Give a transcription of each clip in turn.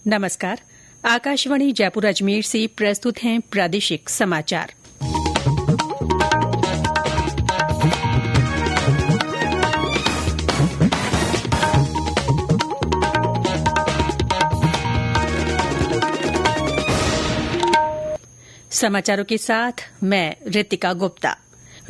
नमस्कार। आकाशवाणी जयपुर अजमेर से प्रस्तुत हैं प्रादेशिक समाचार। समाचारों के साथ मैं रितिका गुप्ता।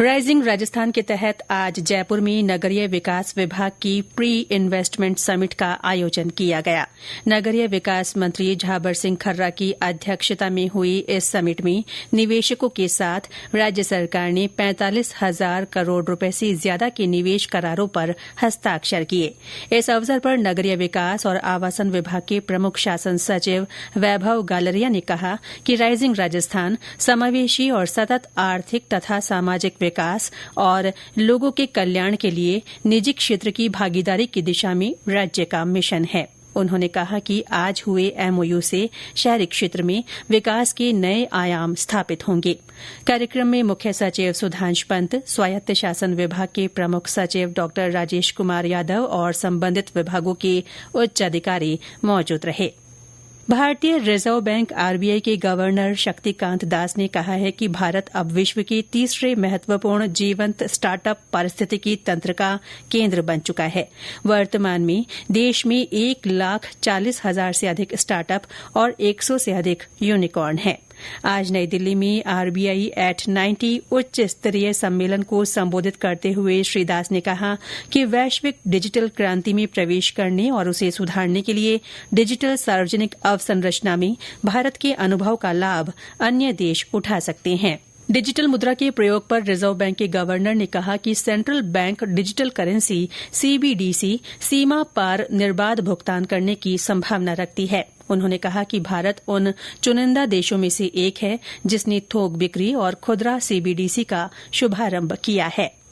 राइजिंग राजस्थान के तहत आज जयपुर में नगरीय विकास विभाग की प्री इन्वेस्टमेंट समिट का आयोजन किया गया। नगरीय विकास मंत्री झाबर सिंह खर्रा की अध्यक्षता में हुई इस समिट में निवेशकों के साथ राज्य सरकार ने 45,000 करोड़ रुपए से ज्यादा के निवेश करारों पर हस्ताक्षर किए। इस अवसर पर नगरीय विकास और आवासन विभाग के प्रमुख शासन सचिव वैभव गालरिया ने कहा कि राइजिंग राजस्थान समावेशी और सतत आर्थिक तथा सामाजिक विकास और लोगों के कल्याण के लिए निजी क्षेत्र की भागीदारी की दिशा में राज्य का मिशन है। उन्होंने कहा कि आज हुए एमओयू से शहरी क्षेत्र में विकास के नए आयाम स्थापित होंगे। कार्यक्रम में मुख्य सचिव सुधांश पंत, स्वायत्त शासन विभाग के प्रमुख सचिव डॉ राजेश कुमार यादव और संबंधित विभागों के उच्च अधिकारी मौजूद रहे। भारतीय रिजर्व बैंक आरबीआई के गवर्नर शक्तिकांत दास ने कहा है कि भारत अब विश्व के तीसरे महत्वपूर्ण जीवंत स्टार्टअप पारिस्थितिकी तंत्र का केंद्र बन चुका है। वर्तमान में देश में 1,40,000 से अधिक स्टार्टअप और 100 से अधिक यूनिकॉर्न हैं। आज नई दिल्ली में आरबीआई एट 90 उच्च स्तरीय सम्मेलन को संबोधित करते हुए श्री दास ने कहा कि वैश्विक डिजिटल क्रांति में प्रवेश करने और उसे सुधारने के लिए डिजिटल सार्वजनिक अवसंरचना में भारत के अनुभव का लाभ अन्य देश उठा सकते हैं। डिजिटल मुद्रा के प्रयोग पर रिजर्व बैंक के गवर्नर ने कहा कि central bank digital currency CBDC सीमा पार निर्बाध भुगतान करने की संभावना रखती है। उन्होंने कहा कि भारत उन चुनिंदा देशों में से एक है जिसने थोक बिक्री और खुदरा सीबीडीसी का शुभारंभ किया है।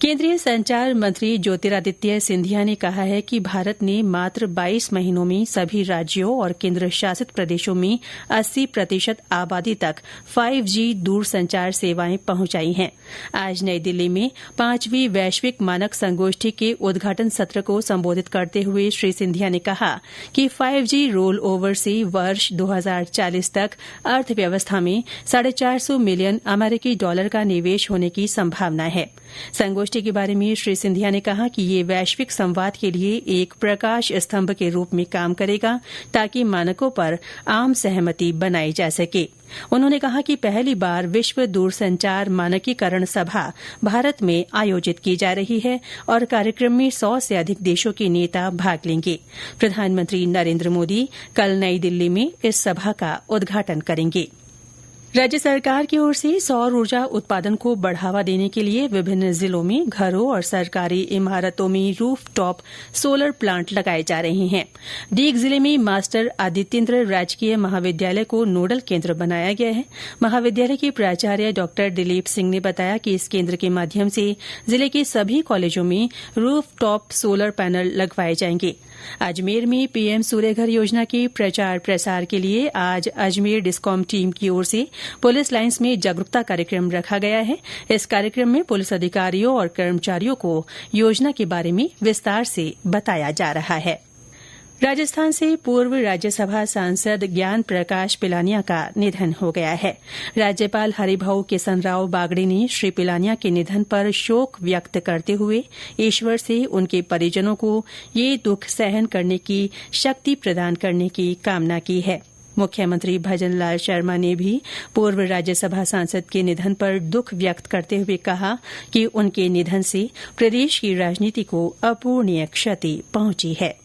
केंद्रीय संचार मंत्री ज्योतिरादित्य सिंधिया ने कहा है कि भारत ने मात्र 22 महीनों में सभी राज्यों और केंद्र शासित प्रदेशों में 80% आबादी तक 5G दूरसंचार सेवाएं पहुंचाई हैं। आज नई दिल्ली में 5वीं वैश्विक मानक संगोष्ठी के उद्घाटन सत्र को संबोधित करते हुए श्री सिंधिया ने कहा कि 5G रोल ओवर से वर्ष 2040 तक अर्थव्यवस्था में $450 मिलियन अमेरिकी डॉलर का निवेश होने की संभावना है। संगोष्ठी के बारे में श्री सिंधिया ने कहा कि ये वैश्विक संवाद के लिए एक प्रकाश स्तंभ के रूप में काम करेगा ताकि मानकों पर आम सहमति बनाई जा सके। उन्होंने कहा कि पहली बार विश्व दूरसंचार मानकीकरण सभा भारत में आयोजित की जा रही है और कार्यक्रम में 100 से अधिक देशों के नेता भाग लेंगे। प्रधानमंत्री नरेंद्र मोदी कल नई दिल्ली में इस सभा का उद्घाटन करेंगे। राज्य सरकार की ओर से सौर ऊर्जा उत्पादन को बढ़ावा देने के लिए विभिन्न जिलों में घरों और सरकारी इमारतों में रूफटॉप सोलर प्लांट लगाए जा रहे हैं। डीग जिले में मास्टर आदित्येंद्र राजकीय महाविद्यालय को नोडल केंद्र बनाया गया है। महाविद्यालय के प्राचार्य डॉ दिलीप सिंह ने बताया कि इस केंद्र के माध्यम से जिले के सभी कॉलेजों में रूफटॉप सोलर पैनल लगवाए जाएंगे। अजमेर में पीएम सूर्यघर योजना के प्रचार प्रसार के लिए आज अजमेर डिस्कॉम टीम की ओर से पुलिस लाइन्स में जागरूकता कार्यक्रम रखा गया है। इस कार्यक्रम में पुलिस अधिकारियों और कर्मचारियों को योजना के बारे में विस्तार से बताया जा रहा है। राजस्थान से पूर्व राज्यसभा सांसद ज्ञान प्रकाश पिलानिया का निधन हो गया है। राज्यपाल हरिभाऊ किसनराव बागड़ी ने श्री पिलानिया के निधन पर शोक व्यक्त करते हुए ईश्वर से उनके परिजनों को ये दुख सहन करने की शक्ति प्रदान करने की कामना की है। मुख्यमंत्री भजन लाल शर्मा ने भी पूर्व राज्यसभा सांसद के निधन पर दुख व्यक्त करते हुए कहा कि उनके निधन से प्रदेश की राजनीति को अपूरणीय क्षति पहुंची है।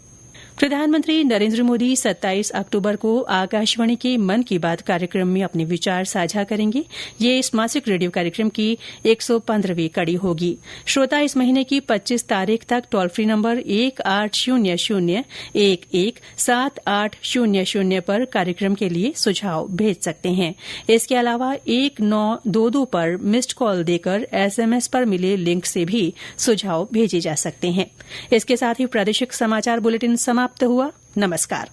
प्रधानमंत्री नरेंद्र मोदी 27 अक्टूबर को आकाशवाणी के मन की बात कार्यक्रम में अपने विचार साझा करेंगे। ये इस मासिक रेडियो कार्यक्रम की 115वीं कड़ी होगी। श्रोता इस महीने की 25 तारीख तक टोल फ्री नंबर 1800-117800 पर कार्यक्रम के लिए सुझाव भेज सकते हैं। इसके अलावा 1922 पर मिस्ड कॉल देकर एसएमएस पर मिले लिंक से भी सुझाव भेजे जा सकते हैं। इसके साथ ही प्रादेशिक समाचार बुलेटिन समाप्त हुआ। नमस्कार।